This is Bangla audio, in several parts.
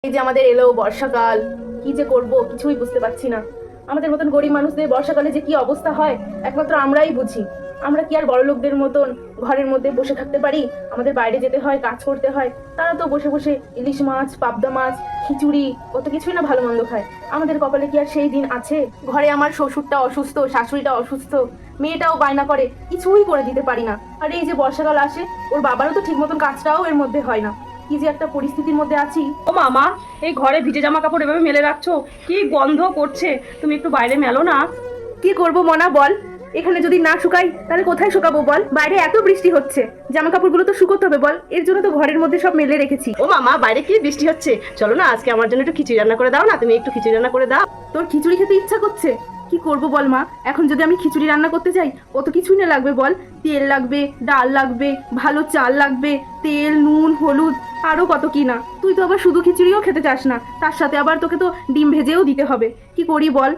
এই যে আমাদের এলো বর্ষাকাল, কি যে করব কিছুই বুঝতে পারছি না। আমাদের মতন গরিব মানুষদের বর্ষাকালে যে কি অবস্থা হয় একমাত্র আমরাই বুঝি। আমরা কি আর বড় লোকদের মতন ঘরের মধ্যে বসে থাকতে পারি? আমাদের বাইরে যেতে হয়, কাজ করতে হয়। তারা তো বসে বসে ইলিশ মাছ, পাবদা মাছ, খিচুড়ি, কত কিছুই না ভালো মন্দ খায়। আমাদের কপালে কি আর সেই দিন আছে? ঘরে আমার শ্বশুরটা অসুস্থ, শাশুড়িটা অসুস্থ, মেয়েটাও বায়না করে, কিছুই করে দিতে পারি না। আর এই যে বর্ষাকাল আসে, ওর বাবারও তো ঠিক মতন কাজটাও এর মধ্যে হয় না। কি যে একটা পরিস্থিতির মধ্যে আছি। ও মামা, এই ঘরে ভিজে জামা কাপড় এভাবে মেলে রাখছো, কি গন্ধ করছে। তুমি একটু বাইরে মেলো না। কি করব মনা বল? এখানে যদি না শুকাই তাহলে কোথায় শুকাবো বল? বাইরে এত বৃষ্টি হচ্ছে, জামা কাপড়গুলো তো শুকোতে হবে বল। এর জন্য তো ঘরের মধ্যে সব মেলে রেখেছি। ও মামা, বাইরে কি বৃষ্টি হচ্ছে? চলো না, আজকে আমার জন্য একটু খিচুড়ি রান্না করে দাও না। তুমি একটু খিচুড়ি রান্না করে দাও। তোর খিচুড়ি খেতে ইচ্ছা করছে? কি করব বল মা, এখন যদি আমি খিচুড়ি রান্না করতে যাই কত কিছুই না লাগবে বল। তেল লাগবে, ডাল লাগবে, ভালো চাল লাগবে, তেল, নুন, হলুদ, আরো কত কি না। তুই তো আবার শুধু খিচুড়িও খেতে চাস না, তার সাথে আবার তোকে তো ডিম ভেজেও দিতে হবে। কি করি বল?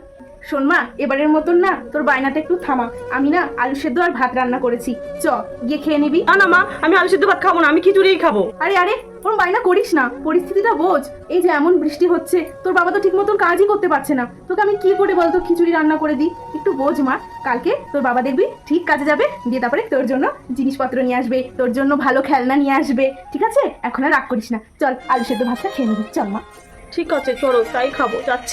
শোন মা, এবারের মতন না তোর বায়নাটা একটু থামা। আমি না আলু সেদ্ধ আর ভাত রান্না করেছি, চ গিয়ে খেয়ে নিবি। না না মা, আমি আলু সিদ্ধ ভাত খাবো না, আমি খিচুড়িই খাবো। আরে আরে, ওরম বায়না করিস না, পরিস্থিতিটা বোঝ। এই যে এমন বৃষ্টি হচ্ছে, তোর বাবা তো ঠিক মতন কাজই করতে পারছে না, তোকে আমি কি করে বলতো খিচুড়ি রান্না করে দিই? একটু বোঝ মা। কালকে তোর বাবা দেখবি ঠিক কাজে যাবে, দিয়ে তারপরে তোর জন্য জিনিসপত্র নিয়ে আসবে, তোর জন্য ভালো খেলনা নিয়ে আসবে। ঠিক আছে, এখন আর রাগ করিস না, চল আলু সেদ্ধ ভাতটা খেয়ে নিবি, চল মা। ঠিক আছে, চলো তাই খাবো, যাচ্ছি।